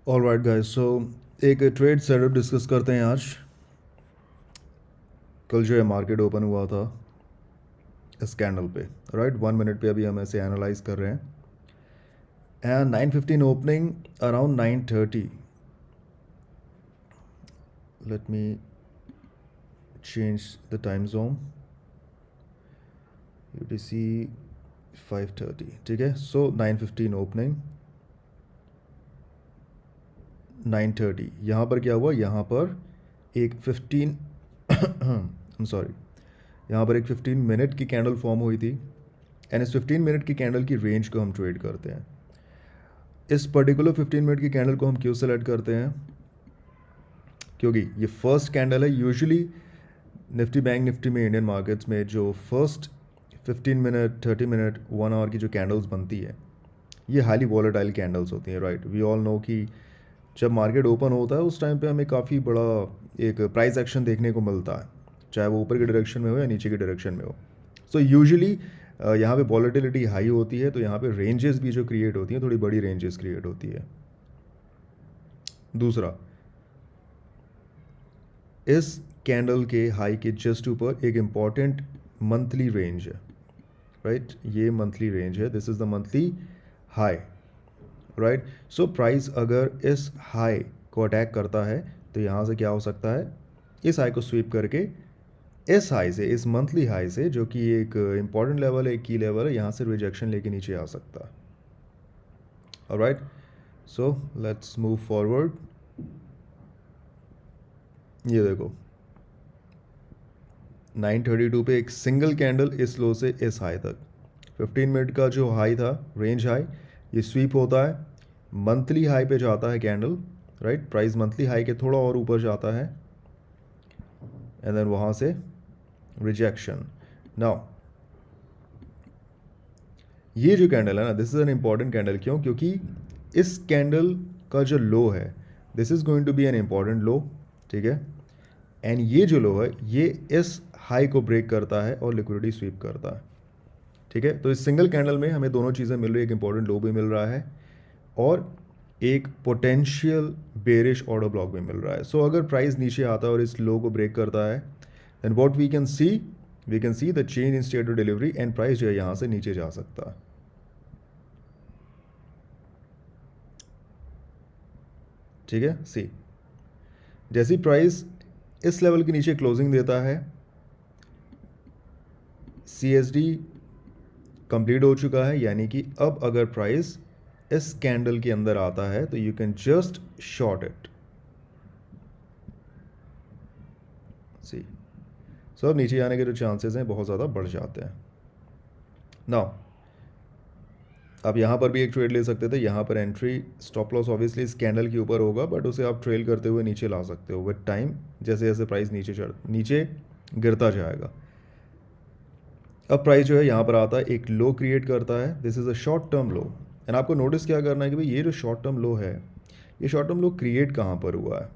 All right guys, सो एक trade setup discuss करते हैं आज। कल जो है मार्केट ओपन हुआ था इस कैंडल पे, राइट 1 मिनट पे अभी हम ऐसे एनालाइज कर रहे हैं। And 9:15 opening, around 9:30। Let me change the time zone, UTC 5:30, ठीक है। सो 9:15 ओपनिंग, 9:30 यहाँ पर क्या हुआ, यहाँ पर एक 15 I'm सॉरी, यहाँ पर एक 15 मिनट की कैंडल फॉर्म हुई थी। एंड इस 15 मिनट की कैंडल की रेंज को हम ट्रेड करते हैं। इस पर्टिकुलर 15 मिनट की कैंडल को हम क्यों सेलेक्ट करते हैं, क्योंकि ये फर्स्ट कैंडल है। यूजुअली निफ्टी बैंक निफ्टी में, इंडियन मार्केट्स में जो फर्स्ट 15 मिनट 30 मिनट 1 आवर की जो कैंडल्स बनती है, ये हाईली वॉलेटाइल कैंडल्स होती हैं, राइट। वी ऑल नो कि जब मार्केट ओपन होता है उस टाइम पे हमें काफ़ी बड़ा एक प्राइस एक्शन देखने को मिलता है, चाहे वो ऊपर की डायरेक्शन में हो या नीचे की डायरेक्शन में हो। सो यूजुअली यहाँ पे वॉलेटिलिटी हाई होती है, तो यहाँ पे रेंजेस भी जो क्रिएट होती हैं, थोड़ी बड़ी रेंजेस क्रिएट होती है। दूसरा, इस कैंडल के हाई के जस्ट ऊपर एक इम्पॉर्टेंट मंथली रेंज है, राइट। ये मंथली रेंज है, this is the monthly high, right. So price अगर इस हाई को अटैक करता है तो यहाँ से क्या हो सकता है, इस हाई को स्वीप करके इस हाई से, इस मंथली हाई से, जो कि एक इंपॉर्टेंट लेवल है, एक की लेवल है, यहाँ से रिजेक्शन लेके नीचे आ सकता है। Alright, so let's move forward. ये देखो 9:32 पे एक सिंगल कैंडल इस लो से इस हाई तक, 15 मिनट का जो हाई था, रेंज हाई, ये स्वीप होता है, मंथली हाई पे जाता है candle, right. Price monthly high के थोड़ा और ऊपर जाता है एंड देन वहाँ से रिजेक्शन। नाउ ये जो कैंडल है ना, this is an important candle. क्यों? क्योंकि इस कैंडल का जो लो है, this is going to be an important low, ठीक है। एंड ये जो लो है, ये इस हाई को ब्रेक करता है और लिक्विडिटी स्वीप करता है, ठीक है। तो इस सिंगल कैंडल में हमें दोनों चीज़ें मिल रही है, एक इंपॉर्टेंट लो भी मिल रहा है और एक पोटेंशियल बेरिश ऑर्डर ब्लॉक भी मिल रहा है। सो अगर प्राइस नीचे आता है और इस लो को ब्रेक करता है, then what we can see the change in state of delivery, and price जो है यहाँ से नीचे जा सकता है, ठीक है। सी, जैसी प्राइस इस लेवल के नीचे क्लोजिंग देता है, CSD कंप्लीट हो चुका है, यानी कि अब अगर प्राइस इस कैंडल के अंदर आता है तो you can just short it. See, so अब नीचे आने के जो चांसेस हैं बहुत ज़्यादा बढ़ जाते हैं। नाउ आप यहाँ पर भी एक ट्रेड ले सकते थे, यहाँ पर एंट्री स्टॉप लॉस ऑब्वियसली इस कैंडल के ऊपर होगा, बट उसे आप ट्रेल करते हुए नीचे ला सकते हो विद टाइम, जैसे जैसे प्राइस नीचे गिरता जाएगा। अब प्राइस जो है यहाँ पर आता है, एक लो क्रिएट करता है, this is a short term low. And आपको नोटिस क्या करना है कि भाई ये जो शॉर्ट टर्म लो है, ये शॉर्ट टर्म लो क्रिएट कहाँ पर हुआ है।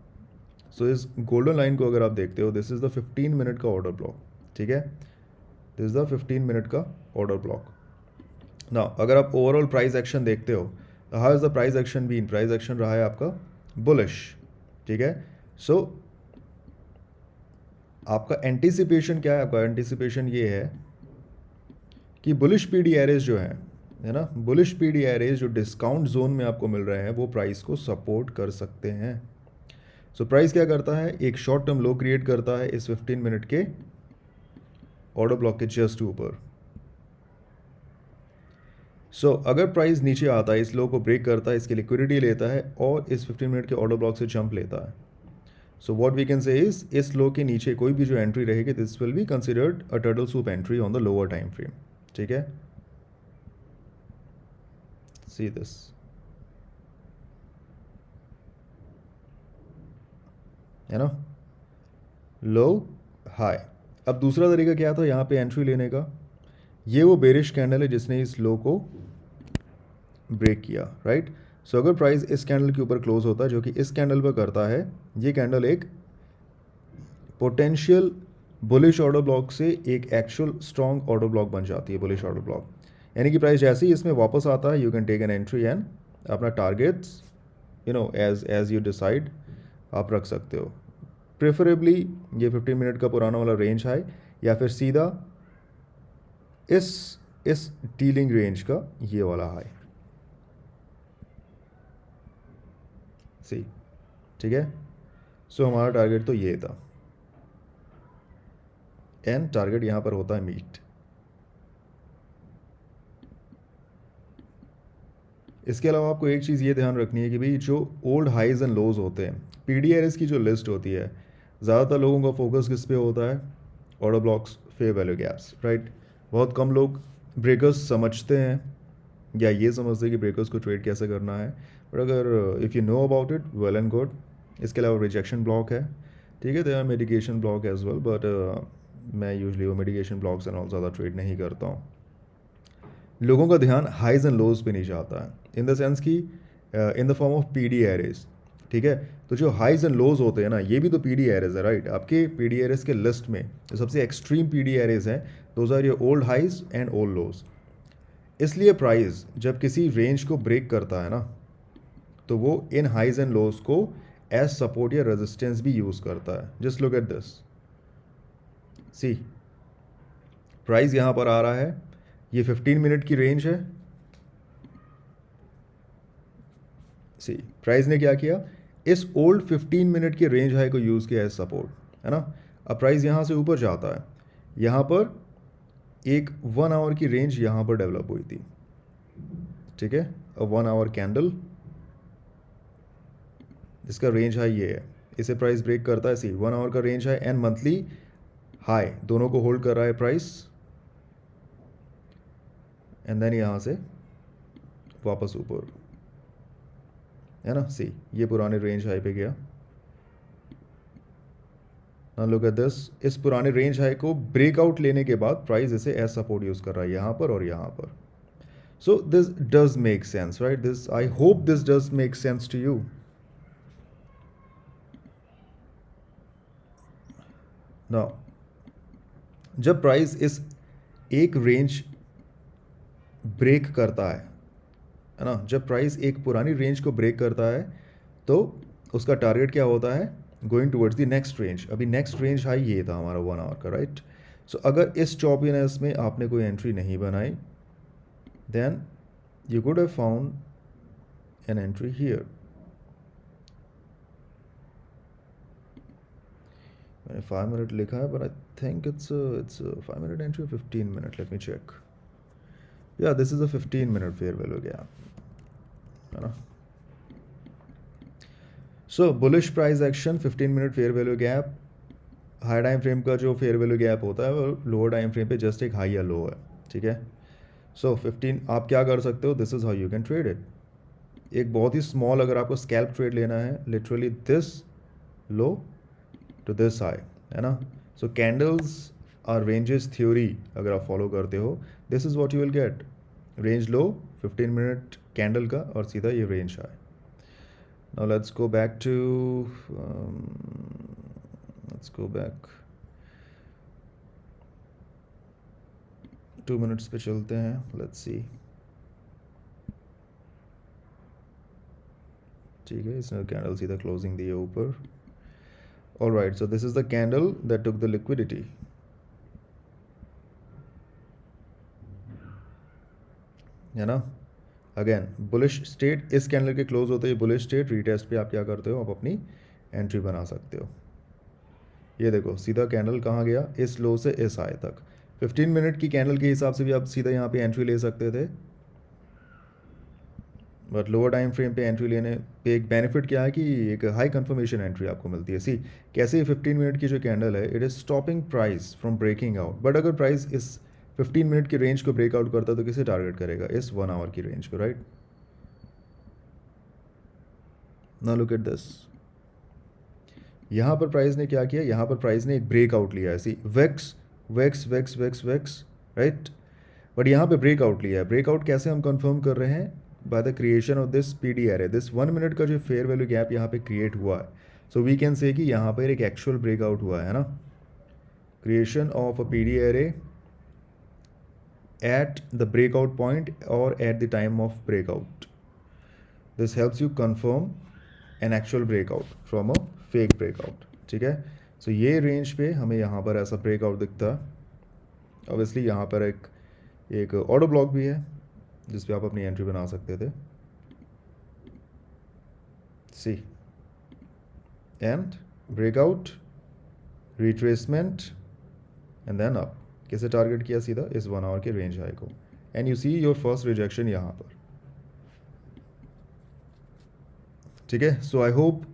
सो इस गोल्डन लाइन को अगर आप देखते हो, दिस इज़ द 15 मिनट का ऑर्डर ब्लॉक, ठीक है। दिस इज़ द 15 मिनट का ऑर्डर ब्लॉक। ना अगर आप ओवरऑल प्राइस एक्शन देखते हो, how is the price action been, price action रहा है आपका बुलिश, ठीक है। सो आपका एंटिसिपेशन क्या है, आपका एंटिसिपेशन ये है कि बुलिश पीडी एरेज जो है ना, बुलिश पीडी एरेज जो डिस्काउंट जोन में आपको मिल रहे हैं, वो प्राइस को सपोर्ट कर सकते हैं। सो प्राइस क्या करता है, एक शॉर्ट टर्म लो क्रिएट करता है इस 15 मिनट के ऑर्डर ब्लॉक के जस्ट ऊपर। सो अगर प्राइस नीचे आता है, इस लो को ब्रेक करता है, इसकी लिक्विडिटी लेता है और इस 15 मिनट के ऑर्डर ब्लॉक से जंप लेता है, so what we can say is, इस लो के नीचे कोई भी जो एंट्री रहेगी, this will be considered a turtle soup entry on the lower time frame, ठीक है। सी दिस, है ना, लो हाई। अब दूसरा तरीका क्या था यहाँ पे एंट्री लेने का, ये वो बेरिश कैंडल है जिसने इस लो को ब्रेक किया, राइट। सो अगर प्राइस इस कैंडल के ऊपर क्लोज होता है, जो कि इस कैंडल पर करता है, ये कैंडल एक पोटेंशियल बुलिश ऑर्डर ब्लॉक से एक एक्चुअल स्ट्रॉन्ग ऑर्डर ब्लॉक बन जाती है, बुलिश ऑर्डर ब्लॉक। यानी कि प्राइस जैसे ही इसमें वापस आता है, you can take an entry and अपना targets you know as you decide आप रख सकते हो। प्रेफरेबली ये 15 मिनट का पुराना वाला रेंज हाई, या फिर सीधा इस इस डीलिंग रेंज का ये वाला हाई। सी, ठीक है। सो हमारा टारगेट तो ये था, एंड टारगेट यहाँ पर होता है मीट। इसके अलावा आपको एक चीज़ ये ध्यान रखनी है कि भाई जो ओल्ड हाइज एंड लोज होते हैं, पीडीआरएस की जो लिस्ट होती है, ज़्यादातर लोगों का फोकस किस पे होता है? Order blocks, fair value gaps, right. बहुत कम लोग ब्रेकर्स समझते हैं या ये समझते हैं कि ब्रेकर्स को ट्रेड कैसे करना है। बट अगर if you know about it, well and good. इसके अलावा रिजेक्शन ब्लॉक है, ठीक है, there are mitigation block as well, but मैं यूजली वो मिटिगेशन ब्लॉक्स एंड ऑल ज़्यादा ट्रेड नहीं करता हूँ। लोगों का ध्यान हाइज एंड लोज पे नहीं जाता है, इन द सेंस कि in the form of P D arrays, ठीक है। तो जो हाइज एंड लोज होते हैं ना, ये भी तो पी डी एरेज है, राइट। आपके पी डी एरेज के लिस्ट में जो सबसे एक्सट्रीम पी डी एरेज हैं, those are your old highs and old lows. इसलिए प्राइस जब किसी रेंज को ब्रेक करता है ना, तो वो इन हाइज एंड लोज को एज सपोर्ट या रेजिस्टेंस भी यूज़ करता है। Just look at this, see, price यहाँ पर आ रहा है, ये 15 मिनट की रेंज है। सी, प्राइस ने क्या किया, इस ओल्ड 15 मिनट के रेंज हाई को यूज़ किया एज सपोर्ट, है ना। अब प्राइस यहाँ से ऊपर जाता है, यहाँ पर एक 1 आवर की रेंज यहाँ पर डेवलप हुई थी, ठीक है। अ 1 आवर कैंडल, जिसका रेंज हाई ये है, इसे प्राइस ब्रेक करता है। सी, 1 आवर का range high and monthly high दोनों को होल्ड कर रहा है प्राइस, एंड देन यहाँ से वापस ऊपर, है ना। सी, ये पुराने रेंज हाई पे गया। नाउ लुक एट दिस, इस पुराने रेंज हाई को ब्रेकआउट लेने के बाद प्राइस इसे एज सपोर्ट यूज़ कर रहा है यहाँ पर और यहाँ पर। So this does make sense, right. This, I hope this does make sense to you. Now जब प्राइस इस एक रेंज ब्रेक करता है ना, जब प्राइस एक पुरानी रेंज को ब्रेक करता है, तो उसका टारगेट क्या होता है? Going towards the next range. अभी नेक्स्ट रेंज हाई ये था हमारा 1 आवर का, राइट। सो अगर इस चॉपीनेस में आपने कोई एंट्री नहीं बनाई, then you could have found an entry here. मैंने 5 मिनट लिखा है, but I think it's 5 minute entry, 15 minute, let me check. या this is a 15 minute fair value gap, है ना। So bullish price action, 15 minute fair value gap. High time frame का जो fair value gap होता है वो lower time frame पे just एक हाई या लो है, ठीक है। सो 15 आप क्या कर सकते हो, this is how you can trade it. एक बहुत ही स्मॉल, अगर आपको स्कैल्प ट्रेड लेना है, literally this low to this high, है ना। So candles are ranges theory अगर आप फॉलो करते हो, this is what you will get. Range low 15 minute candle का और सीधा ये range high. Now let's go back to let's go back 2 minutes पे चलते हैं, let's see। ठीक है, इसने कैंडल सीधा क्लोजिंग दी है ऊपर। All right, so this is the candle that took the liquidity, है ना। अगेन बुलिश स्टेट, इस कैंडल के क्लोज होते ही बुलिश स्टेट, रीटेस्ट पे आप क्या करते हो, आप अपनी एंट्री बना सकते हो। ये देखो सीधा कैंडल कहाँ गया, इस लो से इस हाई तक। 15 मिनट की कैंडल के हिसाब से भी आप सीधा यहाँ पे एंट्री ले सकते थे, बट लोअर टाइम फ्रेम पे एंट्री लेने पे एक बेनिफिट क्या है कि एक हाई कंफर्मेशन एंट्री आपको मिलती है। सी, कैसे ही 15 मिनट की जो कैंडल है, it is stopping price from breaking out, but अगर प्राइस इस 15 मिनट की रेंज को ब्रेकआउट करता है तो किसे टारगेट करेगा? इस 1 आवर की रेंज को, right. Now look at this, यहाँ पर प्राइस ने क्या किया, यहाँ पर प्राइस ने एक ब्रेकआउट लिया है। See, wicks wicks wicks wicks wicks, right. But यहाँ पे ब्रेकआउट लिया है। ब्रेकआउट कैसे हम कंफर्म कर रहे हैं? By the creation of this P D array, this 1 minute का जो फेयर वैल्यू गैप यहाँ पे क्रिएट हुआ है। सो वी कैन से कि यहाँ पर एक एक्चुअल ब्रेकआउट हुआ है ना, creation of a P D array at the breakout point और at the time of breakout. This helps you confirm an actual breakout from a fake breakout, ठीक है। सो ये रेंज पे हमें यहाँ पर ऐसा ब्रेकआउट दिखता है। ऑब्वियसली यहाँ पर एक ऑटो ब्लॉक भी है जिस पे आप अपनी एंट्री बना सकते थे, see, and breakout, retracement and then up. कैसे टारगेट किया सीधा इस 1 आवर के रेंज हाई को, and you see your first rejection यहाँ पर, ठीक है। So I hope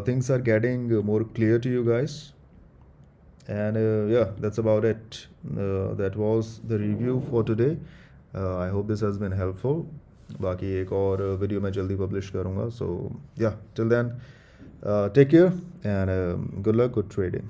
things are getting more clear to you guys, and yeah, that's about it. That was the review for today. I hope this has been helpful. बाकी एक और video मैं जल्दी publish करूँगा. So yeah, till then, take care and good luck, good trading.